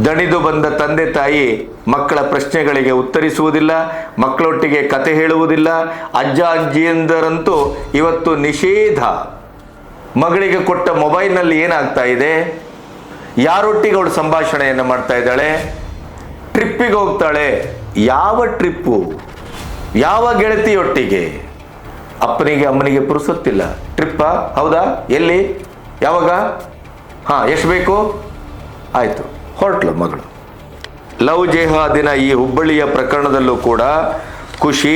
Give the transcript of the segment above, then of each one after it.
ದಣಿದು ಬಂದ ತಂದೆ ತಾಯಿ ಮಕ್ಕಳ ಪ್ರಶ್ನೆಗಳಿಗೆ ಉತ್ತರಿಸುವುದಿಲ್ಲ, ಮಕ್ಕಳೊಟ್ಟಿಗೆ ಕತೆ ಹೇಳುವುದಿಲ್ಲ. ಅಜ್ಜ ಅಜ್ಜಿಯಂದರಂತೂ ಇವತ್ತು ನಿಷೇಧ. ಮಗಳಿಗೆ ಕೊಟ್ಟ ಮೊಬೈಲ್ನಲ್ಲಿ ಏನಾಗ್ತಾ ಇದೆ, ಯಾರೊಟ್ಟಿಗೆ ಅವಳು ಸಂಭಾಷಣೆಯನ್ನು ಮಾಡ್ತಾ ಇದ್ದಾಳೆ, ಟ್ರಿಪ್ಪಿಗೆ ಹೋಗ್ತಾಳೆ. ಯಾವ ಟ್ರಿಪ್ಪು, ಯಾವ ಗೆಳತಿಯೊಟ್ಟಿಗೆ? ಅಪ್ಪನಿಗೆ ಅಮ್ಮನಿಗೆ ಪುರುಸೊತ್ತಿಲ್ಲ. ಟ್ರಿಪ್ಪಾ? ಹೌದಾ? ಎಲ್ಲಿ? ಯಾವಾಗ? ಹಾಂ, ಎಷ್ಟು ಬೇಕು? ಆಯಿತು, ಹೊರಟ್ಲು ಮಗಳು. ಲವ್ ಜೆಹಾದಿನ ಈ ಹುಬ್ಬಳ್ಳಿಯ ಪ್ರಕರಣದಲ್ಲೂ ಕೂಡ ಖುಷಿ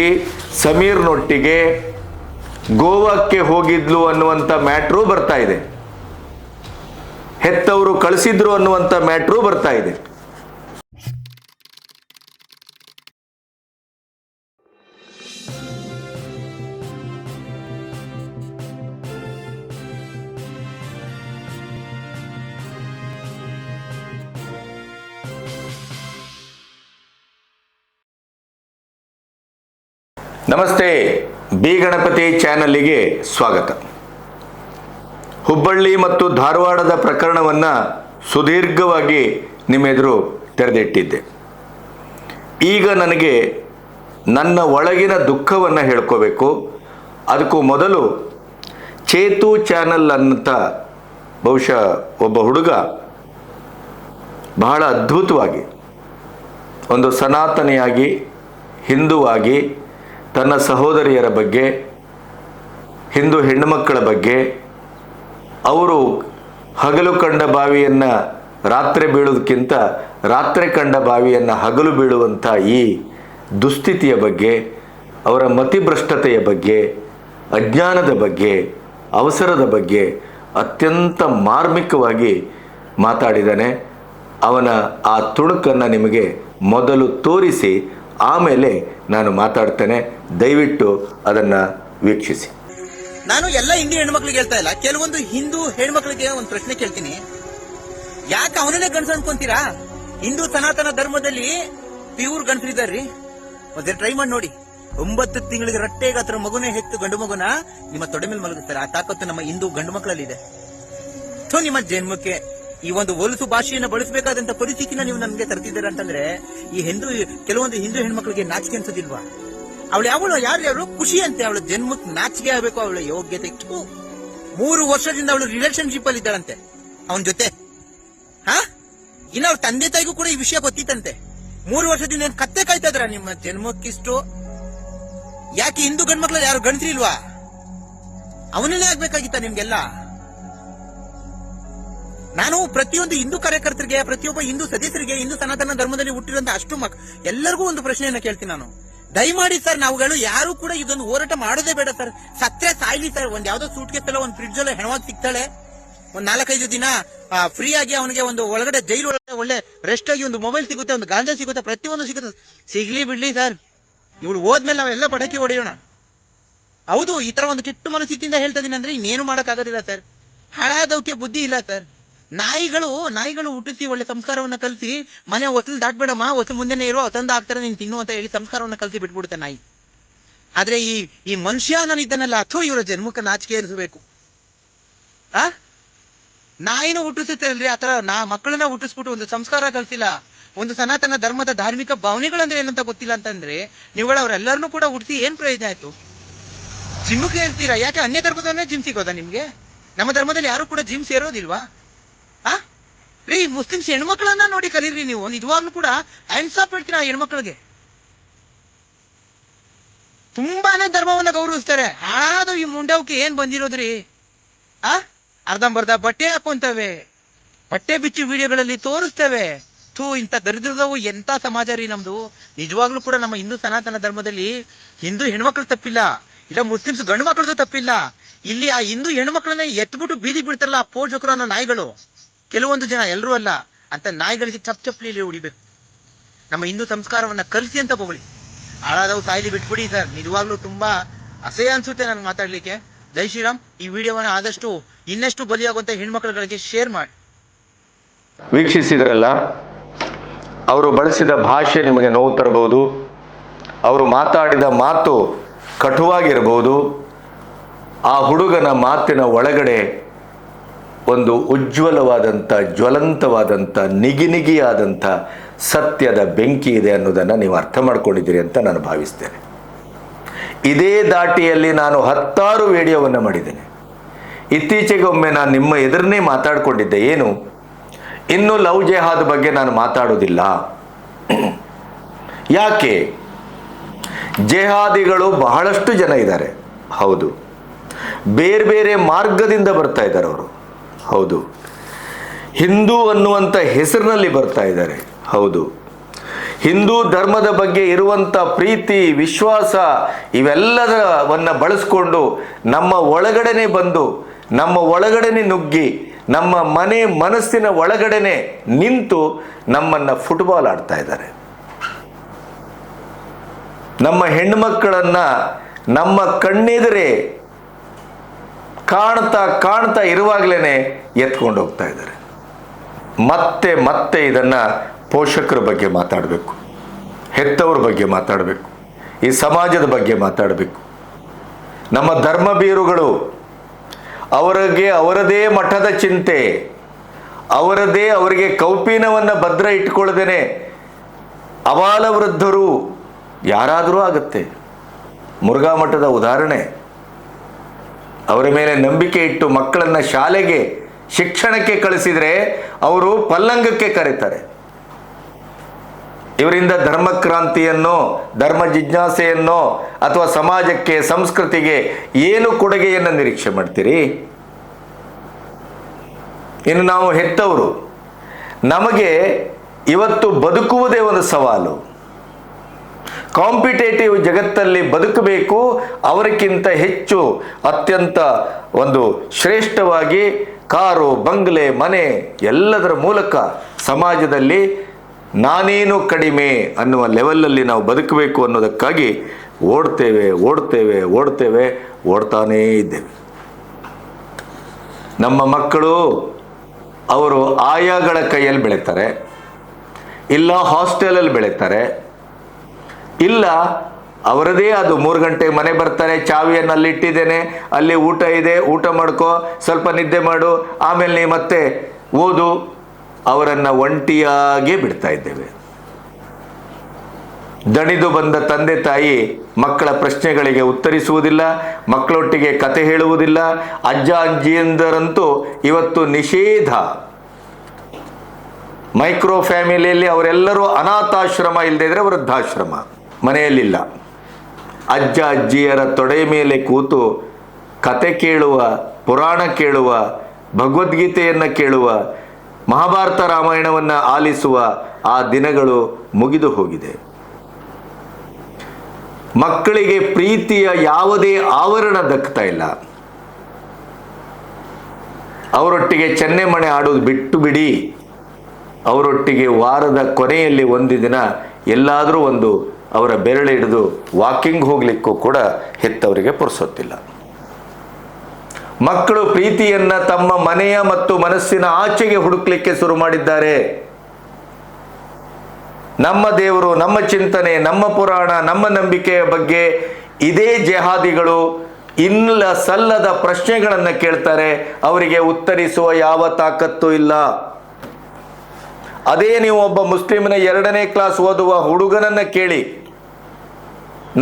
ಸಮೀರ್ನೊಟ್ಟಿಗೆ ಗೋವಾಕ್ಕೆ ಹೋಗಿದ್ಲು ಅನ್ನುವಂಥ ಮ್ಯಾಟ್ರೂ ಬರ್ತಾ ಇದೆ, ಹೆತ್ತವರು ಕಳಿಸಿದ್ರು ಅನ್ನುವಂಥ ಮ್ಯಾಟ್ರೂ ಬರ್ತಾ ಇದೆ. ನಮಸ್ತೆ, ಬಿ ಗಣಪತಿ ಚಾನಲ್ಲಿಗೆ ಸ್ವಾಗತ. ಹುಬ್ಬಳ್ಳಿ ಮತ್ತು ಧಾರವಾಡದ ಪ್ರಕರಣವನ್ನು ಸುದೀರ್ಘವಾಗಿ ನಿಮ್ಮೆದುರು ತೆರೆದಿಟ್ಟಿದ್ದೆ. ಈಗ ನನಗೆ ನನ್ನ ಒಳಗಿನ ದುಃಖವನ್ನು ಹೇಳ್ಕೋಬೇಕು. ಅದಕ್ಕೂ ಮೊದಲು ಚೇತು ಚಾನಲ್ ಅಂತ ಬಹುಶಃ ಒಬ್ಬ ಹುಡುಗ ಬಹಳ ಅದ್ಭುತವಾಗಿ ಒಂದು ಸನಾತನಿಯಾಗಿ, ಹಿಂದುವಾಗಿ, ತನ್ನ ಸಹೋದರಿಯರ ಬಗ್ಗೆ, ಹಿಂದೂ ಹೆಣ್ಣುಮಕ್ಕಳ ಬಗ್ಗೆ, ಅವರು ಹಗಲು ಕಂಡ ಬಾವಿಯನ್ನು ರಾತ್ರಿ ಬೀಳೋದಕ್ಕಿಂತ ರಾತ್ರಿ ಕಂಡ ಬಾವಿಯನ್ನು ಹಗಲು ಬೀಳುವಂಥ ಈ ದುಸ್ಥಿತಿಯ ಬಗ್ಗೆ, ಅವರ ಮತಿಭ್ರಷ್ಟತೆಯ ಬಗ್ಗೆ, ಅಜ್ಞಾನದ ಬಗ್ಗೆ, ಅವಸರದ ಬಗ್ಗೆ ಅತ್ಯಂತ ಮಾರ್ಮಿಕವಾಗಿ ಮಾತಾಡಿದ್ದಾನೆ. ಅವನ ಆ ತುಣುಕನ್ನು ನಿಮಗೆ ಮೊದಲು ತೋರಿಸಿ ಆಮೇಲೆ ನಾನು ಮಾತಾಡ್ತೇನೆ. ದಯವಿಟ್ಟು ಅದನ್ನು ವೀಕ್ಷಿಸಿ. ನಾನು ಎಲ್ಲ ಹಿಂದೂ ಹೆಣ್ಮಕ್ಳಿಗೆ ಹೇಳ್ತಾ ಇಲ್ಲ, ಕೆಲವೊಂದು ಹಿಂದೂ ಹೆಣ್ಮಕ್ಳಿಗೆ ಒಂದು ಪ್ರಶ್ನೆ ಕೇಳ್ತೀನಿ. ಯಾಕೆ ಅವನನ್ನೇ ಗಂಡಸ ಅನ್ಕೊಂತೀರಾ? ಹಿಂದೂ ಸನಾತನ ಧರ್ಮದಲ್ಲಿ ಪ್ಯೂರ್ ಗಂಡಸರಿದ್ದಾರ್ರಿ. ಒಂದೇ ಟ್ರೈ ಮಾಡಿ ನೋಡಿ. 9 ತಿಂಗಳಿಗೆ ರಟ್ಟೆಗೆ ಹತ್ರ ಮಗುನೇ ಹೆತ್ತು ಗಂಡು ಮಗುನ ನಿಮ್ಮ ತೊಡೆ ಮೇಲೆ ಮಲಗಿಸ್ತಾರೆ. ಆ ತಾಕತ್ತು ನಮ್ಮ ಹಿಂದೂ ಗಂಡು ಮಕ್ಕಳಲ್ಲಿ ಇದೆ. ಸೊ ನಿಮ್ಮ ಜನ್ಮಕ್ಕೆ ಈ ಒಂದು ಹೊಲಸು ಭಾಷೆಯನ್ನು ಬಳಸಬೇಕಾದಂತ ಪರಿಸ್ಥಿತಿನ ನೀವು ನಮ್ಗೆ ತರ್ತಿದ್ದೀರ ಅಂತಂದ್ರೆ ಈ ಕೆಲವೊಂದು ಹಿಂದೂ ಹೆಣ್ಮಕ್ಳಿಗೆ ನಾಚಿಕೆ ಅನ್ಸೋದಿಲ್ವಾ? ಅವಳು ಯಾರು ಖುಷಿ ಅಂತೆ, ಅವಳ ಜನ್ಮಕ್ಕೆ ನಾಚಿಕೆ ಆಗಬೇಕು, ಅವಳ ಯೋಗ್ಯತೆ. 3 ವರ್ಷದಿಂದ ಅವಳು ರಿಲೇಶನ್ಶಿಪ್ ಅಲ್ಲಿ ಇದ್ದಾಳಂತೆ ಅವನ ಜೊತೆ. ಇನ್ನ ಅವ್ರ ತಂದೆ ತಾಯಿಗೂ ಕೂಡ ಈ ವಿಷಯ ಗೊತ್ತಿತ್ತಂತೆ. 3 ವರ್ಷದಿಂದ ಏನ್ ಕತ್ತೆ ಕಾಯ್ತಾ ಇದ್ರ ನಿಮ್ಮ ಜನ್ಮಕ್ಕಿಷ್ಟು? ಯಾಕೆ ಹಿಂದೂ ಗಂಡ್ಮಕ್ಳಲ್ಲಿ ಯಾರು ಗಂಡ್ಸ್ರಿಲ್ವಾ? ಅವನನ್ನೇ ಆಗ್ಬೇಕಾಗಿತ್ತ ನಿಮ್ಗೆಲ್ಲ? ನಾನು ಪ್ರತಿಯೊಂದು ಹಿಂದೂ ಕಾರ್ಯಕರ್ತರಿಗೆ, ಪ್ರತಿಯೊಬ್ಬ ಹಿಂದೂ ಸದಸ್ಯರಿಗೆ, ಹಿಂದೂ ಸನಾತನ ಧರ್ಮದಲ್ಲಿ ಹುಟ್ಟಿರುವಂತ ಅಷ್ಟು ಎಲ್ಲರಿಗೂ ಒಂದು ಪ್ರಶ್ನೆಯನ್ನ ಕೇಳ್ತೀನಿ ನಾನು. ದಯಮಾಡಿ ಸರ್, ನಾವುಗಳು ಯಾರು ಕೂಡ ಇದೊಂದು ಹೋರಾಟ ಮಾಡೋದೇ ಬೇಡ ಸರ್. ಸತ್ರೆ ಸಾಯ್ಲಿ ಸರ್. ಒಂದ್ ಯಾವ್ದೋ ಸೂಟ್ಕೇಸ್ ಎಲ್ಲ ಒಂದ್ ಫ್ರಿಡ್ಜ್ ಅಲ್ಲ ಹೆಣವಾಗಿ ಸಿಗ್ತಾಳೆ, ಒಂದ್ 4-5 ದಿನ ಫ್ರೀ ಆಗಿ ಅವನಿಗೆ ಒಂದು ಒಳಗಡೆ ಜೈಲು ಒಳಗಡೆ ಒಳ್ಳೆ ರೆಸ್ಟ್ ಆಗಿ ಒಂದು ಮೊಬೈಲ್ ಸಿಗುತ್ತೆ, ಒಂದು ಗಾಂಜಾ ಸಿಗುತ್ತೆ, ಪ್ರತಿಯೊಂದು ಸಿಗುತ್ತೆ. ಸಿಗ್ಲಿ ಬಿಡ್ಲಿ ಸರ್, ಇವಳು ಹೋದ್ಮೇಲೆ ನಾವೆಲ್ಲ ಪಟಾಕಿ ಹೊಡೆಯೋಣ. ಹೌದು, ಈ ತರ ಒಂದು ಕೆಟ್ಟ ಮನಸ್ಥಿತಿಯಿಂದ ಹೇಳ್ತಾ ಇದೀನಿ ಅಂದ್ರೆ ಇನ್ನೇನು ಮಾಡಕ್ ಆಗೋದಿಲ್ಲ ಸರ್. ಹಾಳಾದವಕ್ಕೆ ಬುದ್ಧಿ ಇಲ್ಲ ಸರ್. ನಾಯಿಗಳು ಹುಟ್ಟಿಸಿ ಒಳ್ಳೆ ಸಂಸ್ಕಾರವನ್ನ ಕಲಿಸಿ, ಮನೆ ಹೊಸಲು ದಾಟ್ಬೇಡಮ್ಮ, ಹೊಸ ಮುಂದೆನೆ ಇರೋ ಹೊಸಂದ ಆಗ್ತಾರೆ ನೀನ್ ತಿನ್ನು ಅಂತ ಹೇಳಿ ಸಂಸ್ಕಾರವನ್ನ ಕಲಿಸಿ ಬಿಟ್ಬಿಡುತ್ತೆ ನಾಯಿ. ಆದ್ರೆ ಈ ಮನುಷ್ಯ ನಾನು ಇದ್ದಾನಲ್ಲ, ಅಥವಾ ಇವರ ಜನ್ಮಕ್ಕೆ ನಾಚಿಕೆ ಇರಿಸಬೇಕು. ನಾಯಿನ ಹುಟ್ಟಿಸುತ್ತೆ ಅಲ್ರಿ, ಆತರ ಮಕ್ಕಳನ್ನ ಹುಟ್ಟಿಸ್ಬಿಟ್ಟು ಒಂದು ಸಂಸ್ಕಾರ ಕಲ್ಸಿಲ್ಲ, ಒಂದು ಸನಾತನ ಧರ್ಮದ ಧಾರ್ಮಿಕ ಭಾವನೆಗಳಂದ್ರೆ ಏನಂತ ಗೊತ್ತಿಲ್ಲ ಅಂತಂದ್ರೆ ನೀವುಗಳು ಅವರೆಲ್ಲರನ್ನೂ ಕೂಡ ಹುಟ್ಟಿಸಿ ಏನ್ ಪ್ರಯೋಜನ ಆಯ್ತು? ಜಿಮ್ಗೆ ಹೇಳ್ತೀರಾ, ಯಾಕೆ ಅನ್ಯ ಧರ್ಮದಲ್ಲೇ ಜಿಮ್ ಸಿಗೋದಾ ನಿಮ್ಗೆ? ನಮ್ಮ ಧರ್ಮದಲ್ಲಿ ಯಾರು ಕೂಡ ಜಿಮ್ ಸೇರೋದಿಲ್ವಾ? ರೀ, ಮುಸ್ಲಿಮ್ಸ್ ಹೆಣ್ಮಕ್ಳನ್ನ ನೋಡಿ ಕಲೀರಿ ನೀವು. ನಿಜವಾಗ್ಲೂ ಕೂಡ ಹ್ಯಾಂಡ್ಸ್ ಆಫ್ ಹೇಳ್ತೀನಿ ಆ ಹೆಣ್ಮಕ್ಳಿಗೆ. ತುಂಬಾನೇ ಧರ್ಮವನ್ನ ಗೌರವಿಸ್ತಾರೆ. ಹಾಳಾದ ಈ ಮುಂಡವಕ್ಕೆ ಏನ್ ಬಂದಿರೋದ್ರಿ? ಅರ್ಧಂಬರ್ಧ ಬಟ್ಟೆ ಹಾಕೊಂತವೆ, ಬಟ್ಟೆ ಬಿಚ್ಚಿ ವಿಡಿಯೋಗಳಲ್ಲಿ ತೋರಿಸ್ತೇವೆ. ಇಂಥ ದರಿದ್ರದವು ಎಂತ ಸಮಾಜ ರೀ ನಮ್ದು. ನಿಜವಾಗ್ಲೂ ಕೂಡ ನಮ್ಮ ಹಿಂದೂ ಸನಾತನ ಧರ್ಮದಲ್ಲಿ ಹಿಂದೂ ಹೆಣ್ಮಕ್ಳು ತಪ್ಪಿಲ್ಲ, ಇಲ್ಲ ಮುಸ್ಲಿಮ್ಸ್ ಗಂಡು ಮಕ್ಕಳದು ತಪ್ಪಿಲ್ಲ. ಇಲ್ಲಿ ಆ ಹಿಂದೂ ಹೆಣ್ಮಕ್ಳನ್ನ ಎತ್ಬಿಟ್ಟು ಬೀದಿ ಬಿಡ್ತಾರಲ್ಲ ಆ ಪೋಷಕರು ಅನ್ನೋ ನಾಯಿಗಳು, ಕೆಲವೊಂದು ಜನ, ಎಲ್ಲರೂ ಅಲ್ಲ, ಅಂತ ನಾಯಿಗಳಿಗೆ ಚಪ್ಪಲಿ ಹೊಡಿಬೇಕು. ನಮ್ಮ ಹಿಂದೂ ಸಂಸ್ಕಾರವನ್ನ ಕಲಿಸಿ ಅಂತ ಹೋಗ್ಲಿ. ಹಾಳಾದವು ಸಾಯ್ಲಿ ಬಿಟ್ಬಿಡಿ ಸರ್. ನಿಜವಾಗ್ಲೂ ತುಂಬಾ ಅಸಹ್ಯ ಅನ್ಸುತ್ತೆ ನನ್ಗೆ ಮಾತಾಡ್ಲಿಕ್ಕೆ. ಜೈ ಶ್ರೀರಾಮ್. ಈ ವಿಡಿಯೋವನ್ನ ಆದಷ್ಟು ಇನ್ನಷ್ಟು ಬಲಿಯಾಗುವಂತ ಹೆಣ್ಮಕ್ಳುಗಳಿಗೆ ಶೇರ್ ಮಾಡಿ. ವೀಕ್ಷಿಸಿದ್ರಲ್ಲ, ಅವರು ಬಳಸಿದ ಭಾಷೆ ನಿಮಗೆ ನೋವು ತರಬಹುದು, ಅವರು ಮಾತಾಡಿದ ಮಾತು ಕಟುವಾಗಿರಬಹುದು. ಆ ಹುಡುಗನ ಮಾತಿನ ಒಳಗಡೆ ಒಂದು ಉಜ್ವಲವಾದಂಥ ಜ್ವಲಂತವಾದಂಥ ನಿಗಿನಿಗಿಯಾದಂಥ ಸತ್ಯದ ಬೆಂಕಿ ಇದೆ ಅನ್ನೋದನ್ನು ನೀವು ಅರ್ಥ ಮಾಡ್ಕೊಂಡಿದ್ದೀರಿ ಅಂತ ನಾನು ಭಾವಿಸ್ತೇನೆ. ಇದೇ ದಾಟಿಯಲ್ಲಿ ನಾನು 10 ವಿಡಿಯೋವನ್ನು ಮಾಡಿದ್ದೇನೆ. ಇತ್ತೀಚೆಗೆ ಒಮ್ಮೆ ನಾನು ನಿಮ್ಮ ಎದುರನ್ನೇ ಮಾತಾಡಿಕೊಂಡಿದ್ದೆ. ಏನು, ಇನ್ನು ಲವ್ ಜೆಹಾದ್ ಬಗ್ಗೆ ನಾನು ಮಾತಾಡೋದಿಲ್ಲ. ಯಾಕೆ? ಜೆಹಾದಿಗಳು ಬಹಳಷ್ಟು ಜನ ಇದ್ದಾರೆ, ಹೌದು. ಬೇರೆ ಬೇರೆ ಮಾರ್ಗದಿಂದ ಬರ್ತಾ ಇದ್ದಾರೆ ಅವರು, ಹೌದು. ಹಿಂದೂ ಅನ್ನುವಂಥ ಹೆಸರಿನಲ್ಲಿ ಬರ್ತಾ ಇದ್ದಾರೆ, ಹೌದು. ಹಿಂದೂ ಧರ್ಮದ ಬಗ್ಗೆ ಇರುವಂಥ ಪ್ರೀತಿ ವಿಶ್ವಾಸ ಇವೆಲ್ಲದವನ್ನು ಬಳಸ್ಕೊಂಡು ನಮ್ಮ ಒಳಗಡೆನೆ ಬಂದು ನಮ್ಮ ಒಳಗಡೆನೆ ನುಗ್ಗಿ ನಮ್ಮ ಮನೆ ಮನಸ್ಸಿನ ಒಳಗಡೆನೆ ನಿಂತು ನಮ್ಮನ್ನು ಫುಟ್ಬಾಲ್ ಆಡ್ತಾ ಇದ್ದಾರೆ. ನಮ್ಮ ಹೆಣ್ಣುಮಕ್ಕಳನ್ನು ನಮ್ಮ ಕಣ್ಣೆದುರೇ ಕಾಣ್ತಾ ಇರುವಾಗಲೇ ಎತ್ಕೊಂಡು ಹೋಗ್ತಾ ಇದ್ದಾರೆ. ಮತ್ತೆ ಮತ್ತೆ ಇದನ್ನು ಪೋಷಕರ ಬಗ್ಗೆ ಮಾತಾಡಬೇಕು, ಹೆತ್ತವ್ರ ಬಗ್ಗೆ ಮಾತಾಡಬೇಕು, ಈ ಸಮಾಜದ ಬಗ್ಗೆ ಮಾತಾಡಬೇಕು. ನಮ್ಮ ಧರ್ಮಬೀರುಗಳು ಅವರದೇ ಮಠದ ಚಿಂತೆ, ಅವರಿಗೆ ಕೌಪೀನವನ್ನು ಭದ್ರ ಇಟ್ಕೊಳ್ಳದೇನೆ ಅಬಾಲ ವೃದ್ಧರು ಯಾರಾದರೂ ಆಗುತ್ತೆ. ಮುರುಘಾ ಮಠದ ಉದಾಹರಣೆ. ಅವರ ಮೇಲೆ ನಂಬಿಕೆ ಇಟ್ಟು ಮಕ್ಕಳನ್ನು ಶಾಲೆಗೆ ಶಿಕ್ಷಣಕ್ಕೆ ಕಳಿಸಿದರೆ ಅವರು ಪಲ್ಲಂಗಕ್ಕೆ ಕರೀತಾರೆ. ಇವರಿಂದ ಧರ್ಮಕ್ರಾಂತಿಯನ್ನೋ ಧರ್ಮ ಜಿಜ್ಞಾಸೆಯನ್ನೋ ಅಥವಾ ಸಮಾಜಕ್ಕೆ ಸಂಸ್ಕೃತಿಗೆ ಏನು ಕೊಡುಗೆಯನ್ನು ನಿರೀಕ್ಷೆ ಮಾಡ್ತೀರಿ? ಇನ್ನು ನಾವು ಹೆತ್ತವರು, ನಮಗೆ ಇವತ್ತು ಬದುಕುವುದೇ ಒಂದು ಸವಾಲು. ಕಾಂಪಿಟೇಟಿವ್ ಜಗತ್ತಲ್ಲಿ ಬದುಕಬೇಕು, ಅವರಿಗಿಂತ ಹೆಚ್ಚು ಅತ್ಯಂತ ಒಂದು ಶ್ರೇಷ್ಠವಾಗಿ ಕಾರು ಬಂಗ್ಲೆ ಮನೆ ಎಲ್ಲದರ ಮೂಲಕ ಸಮಾಜದಲ್ಲಿ ನಾನೇನು ಕಡಿಮೆ ಅನ್ನುವ ಲೆವೆಲಲ್ಲಿ ನಾವು ಬದುಕಬೇಕು ಅನ್ನೋದಕ್ಕಾಗಿ ಓಡ್ತಾನೇ ಇದ್ದೇವೆ. ನಮ್ಮ ಮಕ್ಕಳು ಅವರು ಆಯಾಗಳ ಕೈಯಲ್ಲಿ ಬೆಳೀತಾರೆ, ಇಲ್ಲ ಹಾಸ್ಟೆಲಲ್ಲಿ ಬೆಳೀತಾರೆ, ಇಲ್ಲ ಅವರದೇ ಅದು 3 ಗಂಟೆಗೆ ಮನೆ ಬರ್ತಾರೆ, ಚಾವಿಯನ್ನು ಅಲ್ಲಿಟ್ಟಿದ್ದೇನೆ, ಅಲ್ಲಿ ಊಟ ಇದೆ, ಊಟ ಮಾಡ್ಕೋ, ಸ್ವಲ್ಪ ನಿದ್ದೆ ಮಾಡು, ಆಮೇಲೆ ನೀ ಮತ್ತೆ ಓದು. ಅವರನ್ನು ಒಂಟಿಯಾಗೇ ಬಿಡ್ತಾ ಇದ್ದೇವೆ. ದಣಿದು ಬಂದ ತಂದೆ ತಾಯಿ ಮಕ್ಕಳ ಪ್ರಶ್ನೆಗಳಿಗೆ ಉತ್ತರಿಸುವುದಿಲ್ಲ, ಮಕ್ಕಳೊಟ್ಟಿಗೆ ಕತೆ ಹೇಳುವುದಿಲ್ಲ. ಅಜ್ಜ ಅಜ್ಜಿಯಂದರಂತೂ ಇವತ್ತು ನಿಷೇಧ. ಮೈಕ್ರೋ ಫ್ಯಾಮಿಲಿಯಲ್ಲಿ ಅವರೆಲ್ಲರೂ ಅನಾಥಾಶ್ರಮ ಇಲ್ಲದೇ ಇದ್ರೆ ವೃದ್ಧಾಶ್ರಮ, ಮನೆಯಲ್ಲಿಲ್ಲ. ಅಜ್ಜ ಅಜ್ಜಿಯರ ತೊಡೆ ಮೇಲೆ ಕೂತು ಕತೆ ಕೇಳುವ, ಪುರಾಣ ಕೇಳುವ, ಭಗವದ್ಗೀತೆಯನ್ನು ಕೇಳುವ, ಮಹಾಭಾರತ ರಾಮಾಯಣವನ್ನು ಆಲಿಸುವ ಆ ದಿನಗಳು ಮುಗಿದು ಹೋಗಿದೆ. ಮಕ್ಕಳಿಗೆ ಪ್ರೀತಿಯ ಯಾವುದೇ ಆವರಣ ದಕ್ತಾ ಇಲ್ಲ. ಅವರೊಟ್ಟಿಗೆ ಚೆನ್ನೆಮಣೆ ಆಡೋದು ಬಿಟ್ಟು ಬಿಡಿ, ಅವರೊಟ್ಟಿಗೆ ವಾರದ ಕೊನೆಯಲ್ಲಿ ಒಂದು ದಿನ ಎಲ್ಲಾದರೂ ಒಂದು ಅವರ ಬೆರಳು ಹಿಡಿದು ವಾಕಿಂಗ್ ಹೋಗ್ಲಿಕ್ಕೂ ಕೂಡ ಹೆತ್ತವರಿಗೆ ಪುರ್ಸೊತ್ತಿಲ್ಲ. ಮಕ್ಕಳು ಪ್ರೀತಿಯನ್ನ ತಮ್ಮ ಮನೆಯ ಮತ್ತು ಮನಸ್ಸಿನ ಆಚೆಗೆ ಹುಡುಕ್ಲಿಕ್ಕೆ ಶುರು ಮಾಡಿದ್ದಾರೆ. ನಮ್ಮ ದೇವರು, ನಮ್ಮ ಚಿಂತನೆ, ನಮ್ಮ ಪುರಾಣ, ನಮ್ಮ ನಂಬಿಕೆಯ ಬಗ್ಗೆ ಇದೇ ಜೆಹಾದಿಗಳು ಇಲ್ಲ ಸಲ್ಲದ ಪ್ರಶ್ನೆಗಳನ್ನು ಕೇಳ್ತಾರೆ. ಅವರಿಗೆ ಉತ್ತರಿಸುವ ಯಾವ ತಾಕತ್ತು ಇಲ್ಲ. ಅದೇ ನೀವು ಒಬ್ಬ ಮುಸ್ಲಿಮನ 2ನೇ ಕ್ಲಾಸ್ ಓದುವ ಹುಡುಗನನ್ನ ಕೇಳಿ,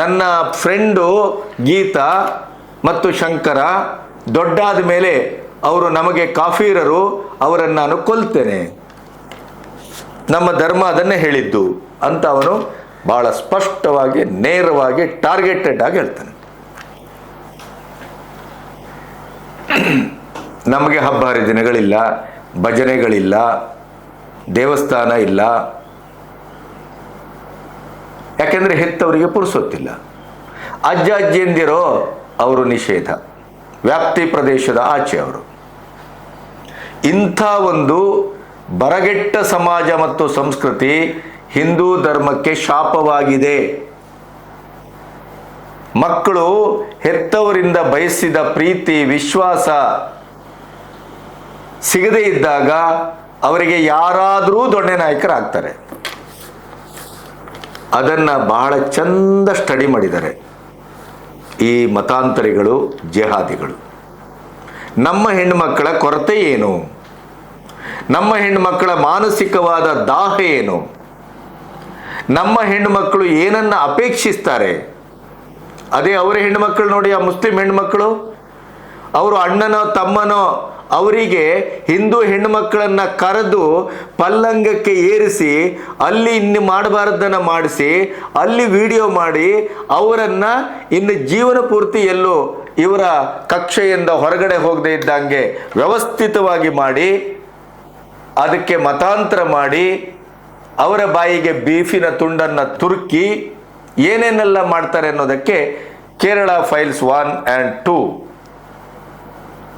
ನನ್ನ ಫ್ರೆಂಡು ಗೀತಾ ಮತ್ತು ಶಂಕರ ದೊಡ್ಡಾದ ಮೇಲೆ ಅವರು ನಮಗೆ ಕಾಫೀರರು, ಅವರನ್ನು ನಾನು ಕೊಲ್ತೇನೆ, ನಮ್ಮ ಧರ್ಮ ಅದನ್ನೇ ಹೇಳಿದ್ದು ಅಂತ ಅವನು ಬಹಳ ಸ್ಪಷ್ಟವಾಗಿ ನೇರವಾಗಿ ಟಾರ್ಗೆಟೆಡ್ ಆಗಿ ಹೇಳ್ತಾನೆ. ನಮಗೆ ಹಬ್ಬ ಹರಿದಿನಗಳಿಲ್ಲ, ಭಜನೆಗಳಿಲ್ಲ, ದೇವಸ್ಥಾನ ಇಲ್ಲ. ಯಾಕೆಂದರೆ ಹೆತ್ತವರಿಗೆ ಪುರ್ಸೊತ್ತಿಲ್ಲ. ಅಜ್ಜ ಅಜ್ಜಿಯಂದಿರೋ ಅವರು ನಿಷೇಧ, ವ್ಯಾಪ್ತಿ ಪ್ರದೇಶದ ಆಚೆ ಅವರು. ಇಂಥ ಒಂದು ಬರಗೆಟ್ಟ ಸಮಾಜ ಮತ್ತು ಸಂಸ್ಕೃತಿ ಹಿಂದೂ ಧರ್ಮಕ್ಕೆ ಶಾಪವಾಗಿದೆ. ಮಕ್ಕಳು ಹೆತ್ತವರಿಂದ ಬಯಸಿದ ಪ್ರೀತಿ ವಿಶ್ವಾಸ ಸಿಗದೇ ಇದ್ದಾಗ ಅವರಿಗೆ ಯಾರಾದರೂ ದೊಣ್ಣೆ ನಾಯಕರಾಗ್ತಾರೆ. ಅದನ್ನು ಬಹಳ ಚಂದ ಸ್ಟಡಿ ಮಾಡಿದ್ದಾರೆ ಈ ಮತಾಂತರಿಗಳು, ಜೆಹಾದಿಗಳು. ನಮ್ಮ ಹೆಣ್ಣುಮಕ್ಕಳ ಕೊರತೆ ಏನು, ನಮ್ಮ ಹೆಣ್ಣುಮಕ್ಕಳ ಮಾನಸಿಕವಾದ ದಾಹ ಏನು, ನಮ್ಮ ಹೆಣ್ಣುಮಕ್ಕಳು ಏನನ್ನ ಅಪೇಕ್ಷಿಸ್ತಾರೆ. ಅದೇ ಅವರ ಹೆಣ್ಣುಮಕ್ಕಳು ನೋಡಿ, ಆ ಮುಸ್ಲಿಂ ಹೆಣ್ಣುಮಕ್ಕಳು, ಅವರು ಅಣ್ಣನೋ ತಮ್ಮನೋ ಅವರಿಗೆ ಹಿಂದೂ ಹೆಣ್ಣುಮಕ್ಕಳನ್ನ ಕರೆದು ಪಲ್ಲಂಗಕ್ಕೆ ಏರಿಸಿ ಅಲ್ಲಿ ಇನ್ನು ಮಾಡಬಾರ್ದನ್ನು ಮಾಡಿಸಿ ಅಲ್ಲಿ ವಿಡಿಯೋ ಮಾಡಿ ಅವರನ್ನ ಇನ್ನು ಜೀವನ ಪೂರ್ತಿ ಎಲ್ಲೋ ಇವರ ಕಕ್ಷೆಯಿಂದ ಹೊರಗಡೆ ಹೋಗದೇ ಇದ್ದಂಗೆ ವ್ಯವಸ್ಥಿತವಾಗಿ ಮಾಡಿ ಅದಕ್ಕೆ ಮತಾಂತರ ಮಾಡಿ ಅವರ ಬಾಯಿಗೆ ಬೀಫಿನ ತುಂಡನ್ನು ತುರುಕಿ ಏನೇನೆಲ್ಲ ಮಾಡ್ತಾರೆ ಅನ್ನೋದಕ್ಕೆ ಕೇರಳ ಫೈಲ್ಸ್ 1 and 2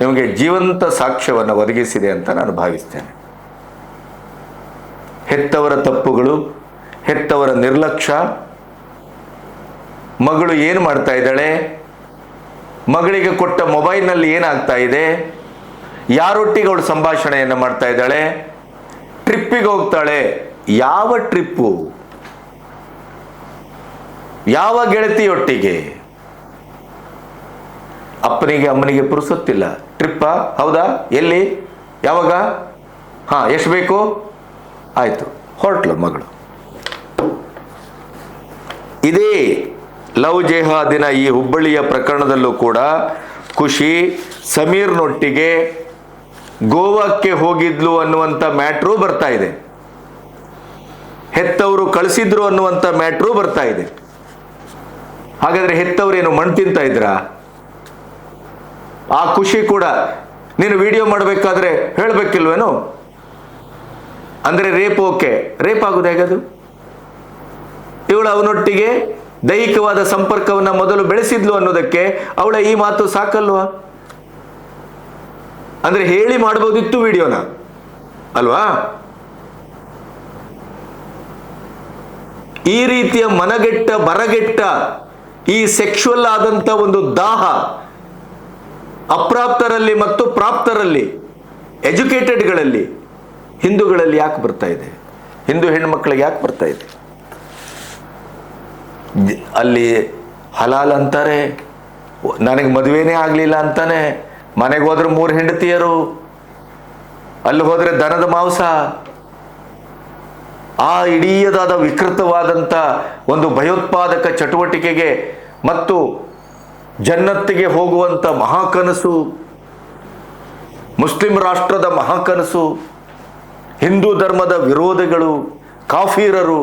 ನಿಮಗೆ ಜೀವಂತ ಸಾಕ್ಷ್ಯವನ್ನು ಒದಗಿಸಿದೆ ಅಂತ ನಾನು ಭಾವಿಸ್ತೇನೆ. ಹೆತ್ತವರ ತಪ್ಪುಗಳು, ಹೆತ್ತವರ ನಿರ್ಲಕ್ಷ್ಯ, ಮಗಳು ಏನು ಮಾಡ್ತಾ ಇದ್ದಾಳೆ, ಮಗಳಿಗೆ ಕೊಟ್ಟ ಮೊಬೈಲ್ನಲ್ಲಿ ಏನಾಗ್ತಾ ಇದೆ, ಯಾರೊಟ್ಟಿಗೆ ಅವಳು ಸಂಭಾಷಣೆಯನ್ನು ಮಾಡ್ತಾ ಇದ್ದಾಳೆ, ಟ್ರಿಪ್ಪಿಗೆ ಹೋಗ್ತಾಳೆ, ಯಾವ ಟ್ರಿಪ್ಪು, ಯಾವ ಗೆಳತಿಯೊಟ್ಟಿಗೆ, ಅಪ್ಪನಿಗೆ ಅಮ್ಮನಿಗೆ ಪುರುಸೊತ್ತಿಲ್ಲ, ಟ್ರಿಪ್ಪ ಹೌದಾ, ಎಲ್ಲಿ, ಯಾವಾಗ, ಎಷ್ಟು ಬೇಕು, ಆಯ್ತು ಹೊರಟ್ಲು ಮಗಳು. ಇದೇ ಲವ್ ಜೆಹಾದಿನ ಈ ಹುಬ್ಬಳ್ಳಿಯ ಪ್ರಕರಣದಲ್ಲೂ ಕೂಡ ಖುಷಿ ಸಮೀರ್ನೊಟ್ಟಿಗೆ ಗೋವಾಕ್ಕೆ ಹೋಗಿದ್ಲು ಅನ್ನುವಂಥ ಮ್ಯಾಟ್ರೂ ಬರ್ತಾ ಇದೆ, ಹೆತ್ತವರು ಕಳಿಸಿದ್ರು ಅನ್ನುವಂಥ ಮ್ಯಾಟ್ರೂ ಬರ್ತಾ ಇದೆ. ಹಾಗಾದ್ರೆ ಹೆತ್ತವರೇನು ಮಣ್ಣು ತಿಂತ ಇದ್ರಾ? ಆ ಖುಷಿ ಕೂಡ ನೀನು ವಿಡಿಯೋ ಮಾಡಬೇಕಾದ್ರೆ ಹೇಳಬೇಕಿಲ್ವೇನು? ಅಂದ್ರೆ ರೇಪ್ ಓಕೆ, ರೇಪ್ ಆಗುದು ಹೇಗದು? ಇವಳು ಅವನೊಟ್ಟಿಗೆ ದೈಹಿಕವಾದ ಸಂಪರ್ಕವನ್ನ ಮೊದಲು ಬೆಳೆಸಿದ್ಲು ಅನ್ನೋದಕ್ಕೆ ಅವಳ ಈ ಮಾತು ಸಾಕಲ್ವಾ? ಅಂದ್ರೆ ಹೇಳಿ ಮಾಡಬಹುದಿತ್ತು ವಿಡಿಯೋನ, ಅಲ್ವಾ? ಈ ರೀತಿಯ ಮನಗೆಟ್ಟ ಬರಗೆಟ್ಟ ಈ ಸೆಕ್ಷುವಲ್ ಆದಂತ ಒಂದು ದಾಹ ಅಪ್ರಾಪ್ತರಲ್ಲಿ ಮತ್ತು ಪ್ರಾಪ್ತರಲ್ಲಿ, ಎಜುಕೇಟೆಡ್ಗಳಲ್ಲಿ, ಹಿಂದೂಗಳಲ್ಲಿ ಯಾಕೆ ಬರ್ತಾ ಇದೆ? ಹಿಂದೂ ಹೆಣ್ಮಕ್ಳಿಗೆ ಯಾಕೆ ಬರ್ತಾ ಇದೆ? ಅಲ್ಲಿ ಹಲಾಲ್ ಅಂತಾರೆ, ನನಗೆ ಮದುವೆನೇ ಆಗಲಿಲ್ಲ ಅಂತಾನೆ, ಮನೆಗೆ ಹೋದ್ರೆ 3 ಹೆಂಡತಿಯರು, ಅಲ್ಲಿ ಹೋದ್ರೆ ದನದ ಮಾಂಸ, ಆ ಇಡೀದಾದ ವಿಕೃತವಾದಂಥ ಒಂದು ಭಯೋತ್ಪಾದಕ ಚಟುವಟಿಕೆಗೆ ಮತ್ತು ಜನ್ನತ್ತಿಗೆ ಹೋಗುವಂಥ ಮಹಾಕನಸು, ಮುಸ್ಲಿಂ ರಾಷ್ಟ್ರದ ಮಹಾಕನಸು, ಹಿಂದೂ ಧರ್ಮದ ವಿರೋಧಿಗಳು, ಕಾಫೀರರು,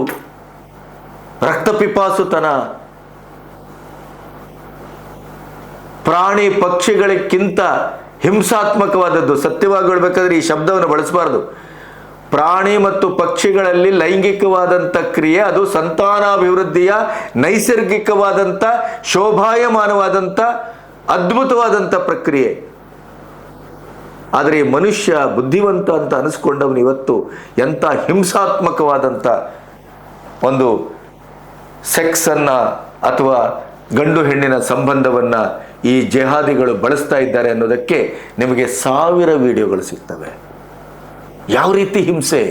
ರಕ್ತಪಿಪಾಸುತನ, ಪ್ರಾಣಿ ಪಕ್ಷಿಗಳಿಗಿಂತ ಹಿಂಸಾತ್ಮಕವಾದದ್ದು. ಸತ್ಯವಾಗಿ ಹೇಳಬೇಕಾದ್ರೆ ಈ ಶಬ್ದವನ್ನು ಬಳಸಬಾರ್ದು. ಪ್ರಾಣಿ ಮತ್ತು ಪಕ್ಷಿಗಳಲ್ಲಿ ಲೈಂಗಿಕವಾದಂಥ ಕ್ರಿಯೆ ಅದು ಸಂತಾನಾಭಿವೃದ್ಧಿಯ ನೈಸರ್ಗಿಕವಾದಂಥ ಶೋಭಾಯಮಾನವಾದಂಥ ಅದ್ಭುತವಾದಂಥ ಪ್ರಕ್ರಿಯೆ. ಆದರೆ ಈ ಮನುಷ್ಯ ಬುದ್ಧಿವಂತ ಅಂತ ಅನಿಸ್ಕೊಂಡವನು ಇವತ್ತು ಎಂಥ ಹಿಂಸಾತ್ಮಕವಾದಂಥ ಒಂದು ಸೆಕ್ಸನ್ನು ಅಥವಾ ಗಂಡು ಹೆಣ್ಣಿನ ಸಂಬಂಧವನ್ನು ಈ ಜೆಹಾದಿಗಳು ಬಳಸ್ತಾ ಇದ್ದಾರೆ ಅನ್ನೋದಕ್ಕೆ ನಿಮಗೆ 1000 ವಿಡಿಯೋಗಳು ಸಿಗ್ತವೆ. ಯಾವ ರೀತಿ ಹಿಂಸೆ!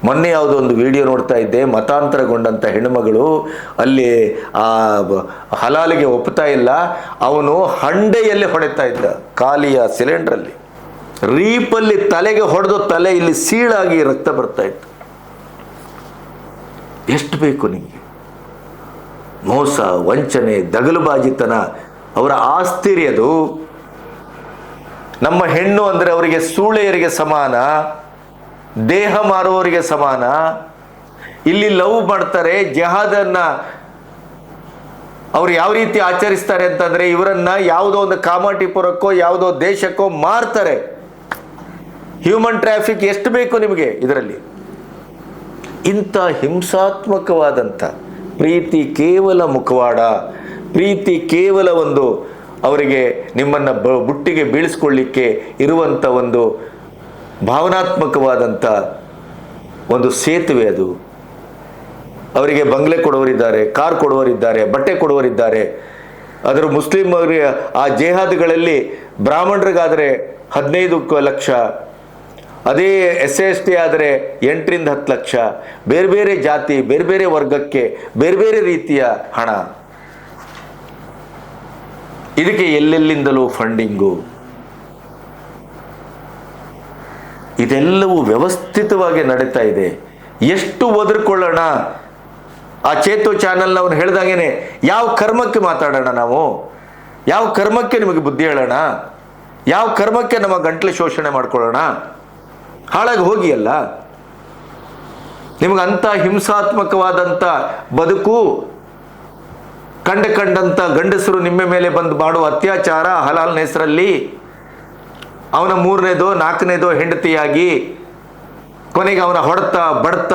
ಮೊನ್ನೆ ಯಾವುದೋ ಒಂದು ವಿಡಿಯೋ ನೋಡ್ತಾ ಇದ್ದೆ, ಮತಾಂತರಗೊಂಡಂಥ ಹೆಣ್ಣುಮಗಳು ಅಲ್ಲಿ ಆ ಹಲಾಲಿಗೆ ಒಪ್ಪುತ್ತಾ ಇಲ್ಲ, ಅವನು ಹಂಡೆಯಲ್ಲಿ ಹೊಡೆತಾ ಇದ್ದ, ಖಾಲಿಯ ಸಿಲಿಂಡ್ರಲ್ಲಿ ರೀಪಲ್ಲಿ ತಲೆಗೆ ಹೊಡೆದು ತಲೆ ಇಲ್ಲಿ ಸೀಳಾಗಿ ರಕ್ತ ಬರ್ತಾ ಇತ್ತು. ಎಷ್ಟು ಬೇಕು ನಿಮಗೆ? ಮೋಸ, ವಂಚನೆ, ದಗಲುಬಾಜಿತನ, ಅವರ ಆಸ್ತಿರಿ ಅದು. ನಮ್ಮ ಹೆಣ್ಣು ಅಂದರೆ ಅವರಿಗೆ ಸೂಳೆಯರಿಗೆ ಸಮಾನ, ದೇಹ ಮಾರುವವರಿಗೆ ಸಮಾನ. ಇಲ್ಲಿ ಲವ್ ಮಾಡ್ತಾರೆ, ಜೆಹಾದನ್ನ ಅವ್ರು ಯಾವ ರೀತಿ ಆಚರಿಸ್ತಾರೆ ಅಂತಂದ್ರೆ ಇವರನ್ನ ಯಾವುದೋ ಒಂದು ಕಾಮಾಟಿಪುರಕ್ಕೋ ಯಾವುದೋ ದೇಶಕ್ಕೋ ಮಾರ್ತಾರೆ. ಹ್ಯೂಮನ್ ಟ್ರಾಫಿಕ್ ಎಷ್ಟು ಬೇಕು ನಿಮಗೆ ಇದರಲ್ಲಿ? ಇಂಥ ಹಿಂಸಾತ್ಮಕವಾದಂಥ ಪ್ರೀತಿ ಕೇವಲ ಮುಖವಾಡ, ಪ್ರೀತಿ ಕೇವಲ ಒಂದು ಅವರಿಗೆ ನಿಮ್ಮನ್ನು ಬುಟ್ಟಿಗೆ ಬೀಳಿಸ್ಕೊಳ್ಳಿಕ್ಕೆ ಇರುವಂಥ ಒಂದು ಭಾವನಾತ್ಮಕವಾದಂಥ ಒಂದು ಸೇತುವೆ ಅದು. ಅವರಿಗೆ ಬಂಗ್ಲೆ ಕೊಡುವರಿದ್ದಾರೆ, ಕಾರ್ ಕೊಡುವರಿದ್ದಾರೆ, ಬಟ್ಟೆ ಕೊಡುವರಿದ್ದಾರೆ. ಅದರ ಮುಸ್ಲಿಮರಿಗೆ ಆ ಜೆಹಾದ್ಗಳಲ್ಲಿ ಬ್ರಾಹ್ಮಣರಿಗಾದರೆ 15 ಲಕ್ಷ, ಅದೇ SC/ST ಆದರೆ 8ರಿಂದ 10 ಲಕ್ಷ. ಬೇರೆ ಬೇರೆ ಜಾತಿ, ಬೇರೆ ಬೇರೆ ವರ್ಗಕ್ಕೆ ಬೇರೆ ಬೇರೆ ರೀತಿಯ ಹಣ. ಇದಕ್ಕೆ ಎಲ್ಲೆಲ್ಲಿಂದಲೂ ಫಂಡಿಂಗು. ಇದೆಲ್ಲವೂ ವ್ಯವಸ್ಥಿತವಾಗಿ ನಡೀತಾ ಇದೆ. ಎಷ್ಟು ಒದರ್ಕೊಳ್ಳೋಣ? ಆ ಚೇತು ಚಾನಲ್ ಅವನು ಹೇಳ್ದಾಗೇನೆ ಯಾವ ಕರ್ಮಕ್ಕೆ ಮಾತಾಡೋಣ ನಾವು? ಯಾವ ಕರ್ಮಕ್ಕೆ ನಿಮಗೆ ಬುದ್ಧಿ ಹೇಳೋಣ? ಯಾವ ಕರ್ಮಕ್ಕೆ ನಮ್ಮ ಗಂಟ್ಲು ಶೋಷಣೆ ಮಾಡ್ಕೊಳ್ಳೋಣ? ಹಾಳಾಗಿ ಹೋಗಿ ಅಲ್ಲ. ನಿಮಗಂಥ ಹಿಂಸಾತ್ಮಕವಾದಂಥ ಬದುಕು, ಕಂಡಂಥ ಗಂಡಸರು ನಿಮ್ಮ ಮೇಲೆ ಬಂದು ಮಾಡುವ ಅತ್ಯಾಚಾರ, ಹಲಾಲ್ನ ಹೆಸರಲ್ಲಿ ಅವನ 3ನೇದೋ 4ನೇದೋ ಹೆಂಡತಿಯಾಗಿ ಕೊನೆಗೆ ಅವನ ಹೊಡೆತ ಬಡ್ತ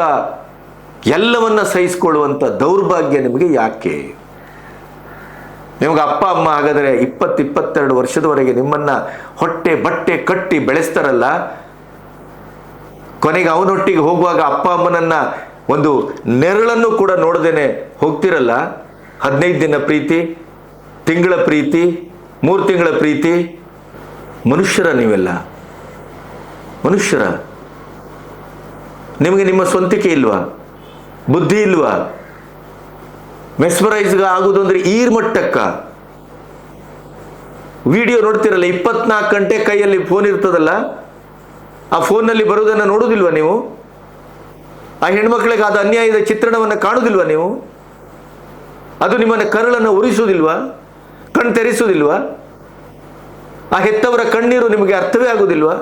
ಎಲ್ಲವನ್ನ ಸಹಿಸಿಕೊಳ್ಳುವಂಥ ದೌರ್ಭಾಗ್ಯ ನಿಮಗೆ ಯಾಕೆ? ನಿಮಗೆ ಅಪ್ಪ ಅಮ್ಮ ಹಾಗಾದರೆ 20-22 ವರ್ಷದವರೆಗೆ ನಿಮ್ಮನ್ನ ಹೊಟ್ಟೆ ಬಟ್ಟೆ ಕಟ್ಟಿ ಬೆಳೆಸ್ತಾರಲ್ಲ, ಕೊನೆಗೆ ಅವನೊಟ್ಟಿಗೆ ಹೋಗುವಾಗ ಅಪ್ಪ ಅಮ್ಮನನ್ನ ಒಂದು ನೆರಳನ್ನು ಕೂಡ ನೋಡದೇನೆ ಹೋಗ್ತಿರಲ್ಲ. 15 ದಿನ ಪ್ರೀತಿ, ತಿಂಗಳ ಪ್ರೀತಿ, 3 ತಿಂಗಳ ಪ್ರೀತಿ. ಮನುಷ್ಯರ ನೀವೆಲ್ಲ? ಮನುಷ್ಯರ? ನಿಮಗೆ ನಿಮ್ಮ ಸ್ವಂತಿಕೆ ಇಲ್ವಾ? ಬುದ್ಧಿ ಇಲ್ವಾ? ಮೆಸ್ಮರೈಸ್ಗ ಆಗುವುದು ಅಂದ್ರೆ ಈರ್ ಮಟ್ಟಕ್ಕ. ವಿಡಿಯೋ ನೋಡ್ತಿರಲ್ಲ, 24 ಗಂಟೆ ಕೈಯಲ್ಲಿ ಫೋನ್ ಇರ್ತದಲ್ಲ, ಆ ಫೋನ್ನಲ್ಲಿ ಬರುವುದನ್ನು ನೋಡುವುದಿಲ್ವಾ ನೀವು? ಆ ಹೆಣ್ಮಕ್ಳಿಗೆ ಆದ ಅನ್ಯಾಯದ ಚಿತ್ರಣವನ್ನು ಕಾಣುವುದಿಲ್ವಾ ನೀವು? ಅದು ನಿಮ್ಮನ್ನ ಕರುಳನ್ನು ಉರಿಸುವುದಿಲ್ವಾ? ಕಣ್ ತೆರೆಸುವುದಿಲ್ವಾ? ಆ ಹೆತ್ತವರ ಕಣ್ಣೀರು ನಿಮಗೆ ಅರ್ಥವೇ ಆಗುವುದಿಲ್ವಾ?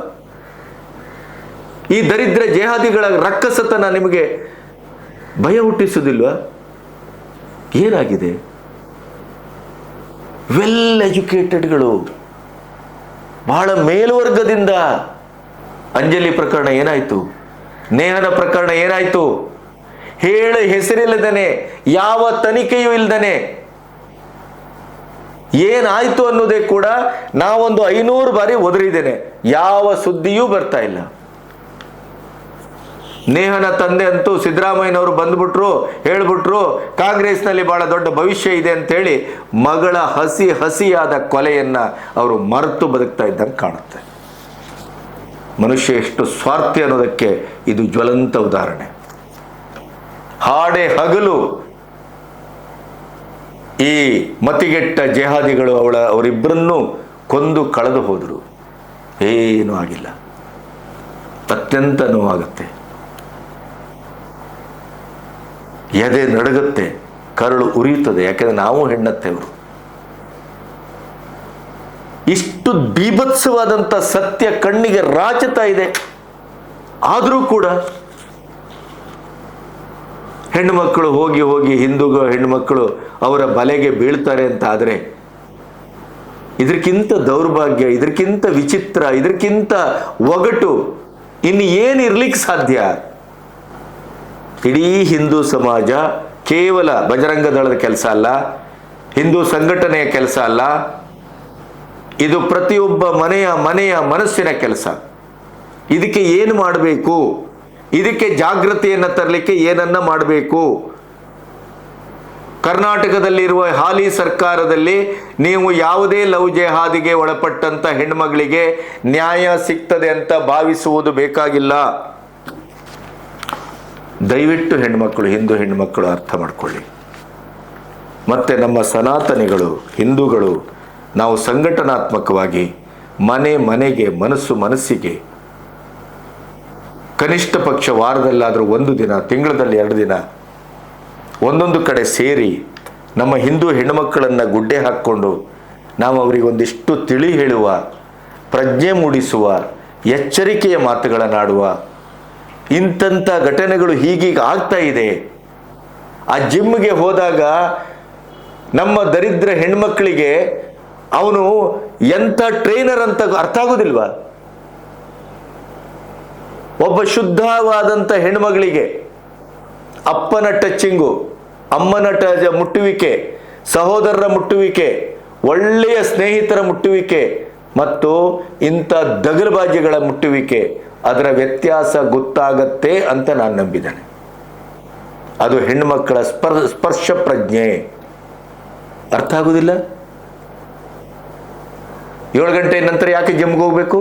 ಈ ದರಿದ್ರ ಜೇಹಾದಿಗಳ ರಕ್ಕಸತನ ನಿಮಗೆ ಭಯ ಹುಟ್ಟಿಸುವುದಿಲ್ವಾ? ಏನಾಗಿದೆ? ವೆಲ್ ಎಜುಕೇಟೆಡ್ಗಳು, ಬಹಳ ಮೇಲ್ವರ್ಗದಿಂದ. ಅಂಜಲಿ ಪ್ರಕರಣ ಏನಾಯ್ತು? ನೇಹನ ಪ್ರಕರಣ ಏನಾಯ್ತು? ಹೇಳು ಹೆಸರಿಲ್ಲದನೆ, ಯಾವ ತನಿಖೆಯೂ ಇಲ್ಲದನೆ ಏನಾಯ್ತು ಅನ್ನೋದೇ ಕೂಡ ನಾವೊಂದು 500 ಬಾರಿ ಒದರಿದ್ದೇನೆ, ಯಾವ ಸುದ್ದಿಯೂ ಬರ್ತಾ ಇಲ್ಲ. ನೇಹನ ತಂದೆ ಅಂತೂ ಸಿದ್ದರಾಮಯ್ಯನವರು ಬಂದ್ಬಿಟ್ರು, ಹೇಳ್ಬಿಟ್ರು ಕಾಂಗ್ರೆಸ್ನಲ್ಲಿ ಬಹಳ ದೊಡ್ಡ ಭವಿಷ್ಯ ಇದೆ ಅಂತೇಳಿ ಮಗಳ ಹಸಿಯಾದ ಕೊಲೆಯನ್ನ ಅವರು ಮರೆತು ಬದುಕ್ತಾ ಇದ್ದಂಗೆ ಕಾಣುತ್ತೆ. ಮನುಷ್ಯ ಎಷ್ಟು ಸ್ವಾರ್ಥಿ ಅನ್ನೋದಕ್ಕೆ ಇದು ಜ್ವಲಂತ ಉದಾಹರಣೆ. ಹಾಡೆ ಹಗಲು ಈ ಮತಿಗೆಟ್ಟ ಜೇಹಾದಿಗಳು ಅವರಿಬ್ಬರನ್ನೂ ಕೊಂದು ಕಳೆದು ಹೋದರು. ಏನೂ ಆಗಿಲ್ಲ. ಅತ್ಯಂತ ನೋವಾಗುತ್ತೆ, ಎದೆ ನಡುಗುತ್ತೆ, ಕರಳು ಉರಿಯುತ್ತದೆ. ಯಾಕೆಂದ್ರೆ ನಾವು ಹೆಣ್ಣತ್ತೆವರು. ಇಷ್ಟು ಬೀಭತ್ಸವಾದಂಥ ಸತ್ಯ ಕಣ್ಣಿಗೆ ರಾಚುತ್ತಾ ಇದೆ. ಆದರೂ ಕೂಡ ಹೆಣ್ಣುಮಕ್ಕಳು ಹೋಗಿ ಹಿಂದೂ ಹೆಣ್ಣುಮಕ್ಕಳು ಅವರ ಬಲೆಗೆ ಬೀಳ್ತಾರೆ ಅಂತ ಆದರೆ ಇದಕ್ಕಿಂತ ದೌರ್ಭಾಗ್ಯ, ಇದಕ್ಕಿಂತ ವಿಚಿತ್ರ, ಇದಕ್ಕಿಂತ ಒಗಟು ಇನ್ನು ಏನು ಇರ್ಲಿಕ್ಕೆ ಸಾಧ್ಯ? ಇಡೀ ಹಿಂದೂ ಸಮಾಜ ಕೇವಲ ಬಜರಂಗ ದಳದ ಕೆಲಸ ಅಲ್ಲ, ಹಿಂದೂ ಸಂಘಟನೆಯ ಕೆಲಸ ಅಲ್ಲ, ಇದು ಪ್ರತಿಯೊಬ್ಬ ಮನೆಯ ಮನಸ್ಸಿನ ಕೆಲಸ. ಇದಕ್ಕೆ ಏನು ಮಾಡಬೇಕು? ಇದಕ್ಕೆ ಜಾಗೃತಿಯನ್ನು ತರಲಿಕ್ಕೆ ಏನನ್ನ ಮಾಡಬೇಕು? ಕರ್ನಾಟಕದಲ್ಲಿರುವ ಹಾಲಿ ಸರ್ಕಾರದಲ್ಲಿ ನೀವು ಯಾವುದೇ ಲವ್ ಜೆಹಾದಿಗೆ ಒಳಪಟ್ಟಂತ ಹೆಣ್ಮಗಳಿಗೆ ನ್ಯಾಯ ಸಿಗ್ತದೆ ಅಂತ ಭಾವಿಸುವುದು ಬೇಕಾಗಿಲ್ಲ. ದಯವಿಟ್ಟು ಹೆಣ್ಮಕ್ಕಳು, ಹಿಂದೂ ಹೆಣ್ಮಕ್ಕಳು ಅರ್ಥ ಮಾಡ್ಕೊಳ್ಳಿ. ಮತ್ತೆ ನಮ್ಮ ಸನಾತನಿಗಳು, ಹಿಂದೂಗಳು, ನಾವು ಸಂಘಟನಾತ್ಮಕವಾಗಿ ಮನೆಗೆ, ಮನಸ್ಸಿಗೆ ಕನಿಷ್ಠ ಪಕ್ಷ ವಾರದಲ್ಲಾದರೂ 1 ದಿನ, ತಿಂಗಳಲ್ಲಿ 2 ದಿನ ಒಂದೊಂದು ಕಡೆ ಸೇರಿ ನಮ್ಮ ಹಿಂದೂ ಹೆಣ್ಣುಮಕ್ಕಳನ್ನು ಗುಡ್ಡೆ ಹಾಕ್ಕೊಂಡು ನಾವು ಅವರಿಗೊಂದಿಷ್ಟು ತಿಳಿ ಹೇಳುವ, ಪ್ರಜ್ಞೆ ಮೂಡಿಸುವ, ಎಚ್ಚರಿಕೆಯ ಮಾತುಗಳನ್ನಾಡುವ. ಇಂಥ ಘಟನೆಗಳು ಹೀಗೀಗ ಆಗ್ತಾ ಇದೆ. ಆ ಜಿಮ್ಗೆ ಹೋದಾಗ ನಮ್ಮ ದರಿದ್ರ ಹೆಣ್ಮಕ್ಕಳಿಗೆ ಅವನು ಎಂಥ ಟ್ರೈನರ್ ಅಂತ ಅರ್ಥ ಆಗೋದಿಲ್ವಾ? ಒಬ್ಬ ಶುದ್ಧವಾದಂಥ ಹೆಣ್ಮಗಳಿಗೆ ಅಪ್ಪನ ಟಚ್ಚಿಂಗು, ಅಮ್ಮನ ಮುಟ್ಟುವಿಕೆ, ಸಹೋದರರ ಮುಟ್ಟುವಿಕೆ, ಒಳ್ಳೆಯ ಸ್ನೇಹಿತರ ಮುಟ್ಟುವಿಕೆ ಮತ್ತು ಇಂಥ ದಗಲಬಾಜಿಗಳ ಮುಟ್ಟುವಿಕೆ, ಅದರ ವ್ಯತ್ಯಾಸ ಗೊತ್ತಾಗತ್ತೆ ಅಂತ ನಾನು ನಂಬಿದ್ದೇನೆ. ಅದು ಹೆಣ್ಣುಮಕ್ಕಳ ಸ್ಪರ್ಶ ಪ್ರಜ್ಞೆ. ಅರ್ಥ ಆಗುವುದಿಲ್ಲ. 7 ಗಂಟೆ ನಂತರ ಯಾಕೆ ಜಿಮ್ಗೆ ಹೋಗಬೇಕು?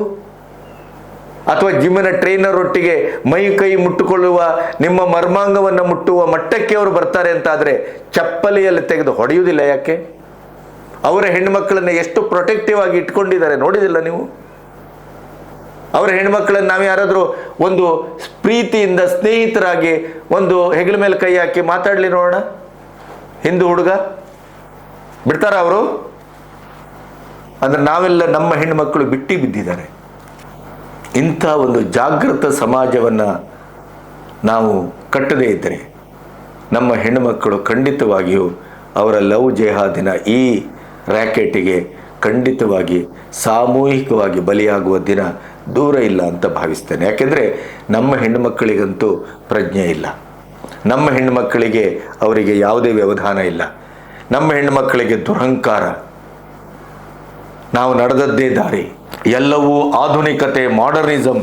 ಅಥವಾ ಜಿಮ್ಮಿನ ಟ್ರೈನರ್ ಒಟ್ಟಿಗೆ ಮೈ ಕೈ ಮುಟ್ಟುಕೊಳ್ಳುವ, ನಿಮ್ಮ ಮರ್ಮಾಂಗವನ್ನು ಮುಟ್ಟುವ ಮಟ್ಟಕ್ಕೆ ಅವರು ಬರ್ತಾರೆ ಅಂತ ಆದರೆ ಚಪ್ಪಲಿಯಲ್ಲಿ ತೆಗೆದು ಹೊಡೆಯುವುದಿಲ್ಲ ಯಾಕೆ? ಅವರ ಹೆಣ್ಣುಮಕ್ಕಳನ್ನ ಎಷ್ಟು ಪ್ರೊಟೆಕ್ಟಿವ್ ಆಗಿ ಇಟ್ಕೊಂಡಿದ್ದಾರೆ ನೋಡಿದಿಲ್ಲ ನೀವು? ಅವರ ಹೆಣ್ಮಕ್ಳನ್ನು ನಾವು ಯಾರಾದರೂ ಒಂದು ಪ್ರೀತಿಯಿಂದ ಸ್ನೇಹಿತರಾಗಿ ಒಂದು ಹೆಗಲ ಮೇಲೆ ಕೈ ಹಾಕಿ ಮಾತಾಡಲಿ ನೋಡೋಣ. ಹಿಂದೂ ಹುಡುಗ ಬಿಡ್ತಾರ ಅವರು? ಅಂದ್ರೆ ನಾವೆಲ್ಲ ನಮ್ಮ ಹೆಣ್ಮಕ್ಕಳು ಬಿಟ್ಟು ಬಿದ್ದಿದ್ದಾರೆ. ಇಂಥ ಒಂದು ಜಾಗೃತ ಸಮಾಜವನ್ನು ನಾವು ಕಟ್ಟದೇ ಇದ್ದರೆ ನಮ್ಮ ಹೆಣ್ಣುಮಕ್ಕಳು ಖಂಡಿತವಾಗಿಯೂ ಅವರ ಲವ್ ಜೆಹಾದಿನ ಈ ರ್ಯಾಕೆಟಿಗೆ ಖಂಡಿತವಾಗಿ ಸಾಮೂಹಿಕವಾಗಿ ಬಲಿಯಾಗುವ ದಿನ ದೂರ ಇಲ್ಲ ಅಂತ ಭಾವಿಸ್ತೇನೆ. ಯಾಕೆಂದರೆ ನಮ್ಮ ಹೆಣ್ಣುಮಕ್ಕಳಿಗಂತೂ ಪ್ರಜ್ಞೆ ಇಲ್ಲ, ನಮ್ಮ ಹೆಣ್ಣುಮಕ್ಕಳಿಗೆ ಅವರಿಗೆ ಯಾವುದೇ ವ್ಯವಧಾನ ಇಲ್ಲ, ನಮ್ಮ ಹೆಣ್ಣುಮಕ್ಕಳಿಗೆ ದುರಹಂಕಾರ. ನಾವು ನಡೆದದ್ದೇ ದಾರಿ. ಎಲ್ಲವೂ ಆಧುನಿಕತೆ, ಮಾಡರ್ನಿಸಮ್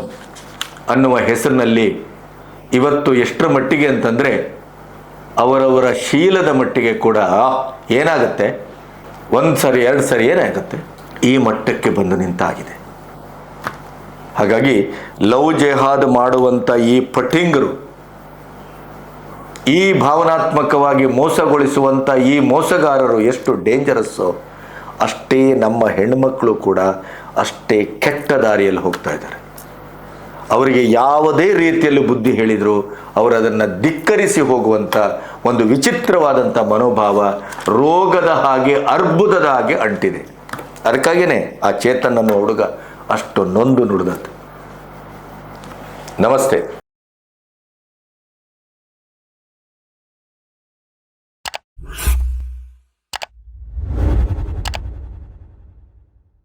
ಅನ್ನುವ ಹೆಸರಿನಲ್ಲಿ ಇವತ್ತು ಎಷ್ಟರ ಮಟ್ಟಿಗೆ ಅಂತಂದರೆ ಅವರವರ ಶೀಲದ ಮಟ್ಟಿಗೆ ಕೂಡ ಏನಾಗುತ್ತೆ, ಒಂದು ಸರಿ ಎರಡು ಸರಿ ಏನಾಗುತ್ತೆ, ಈ ಮಟ್ಟಕ್ಕೆ ಬಂದು ನಿಂತಾಗಿದೆ. ಹಾಗಾಗಿ ಲವ್ ಜೆಹಾದ್ ಮಾಡುವಂಥ ಈ ಪಠಿಂಗರು, ಈ ಭಾವನಾತ್ಮಕವಾಗಿ ಮೋಸಗೊಳಿಸುವಂಥ ಈ ಮೋಸಗಾರರು ಎಷ್ಟು ಡೇಂಜರಸ್ಸೋ ಅಷ್ಟೇ ನಮ್ಮ ಹೆಣ್ಣುಮಕ್ಕಳು ಕೂಡ ಅಷ್ಟೇ ಕೆಟ್ಟ ದಾರಿಯಲ್ಲಿ ಹೋಗ್ತಾ ಇದ್ದಾರೆ. ಅವರಿಗೆ ಯಾವುದೇ ರೀತಿಯಲ್ಲಿ ಬುದ್ಧಿ ಹೇಳಿದರೂ ಅವರು ಅದನ್ನು ಧಿಕ್ಕರಿಸಿ ಹೋಗುವಂಥ ಒಂದು ವಿಚಿತ್ರವಾದಂಥ ಮನೋಭಾವ ರೋಗದ ಹಾಗೆ, ಅರ್ಬುದದ ಹಾಗೆ ಅಂಟಿದೆ. ಅದಕ್ಕಾಗಿಯೇ ಆ ಚೇತನ್ ಅನ್ನೋ ಹುಡುಗ ಅಷ್ಟು ನೊಂದು ನುಡಿದದ್ದು. ನಮಸ್ತೆ.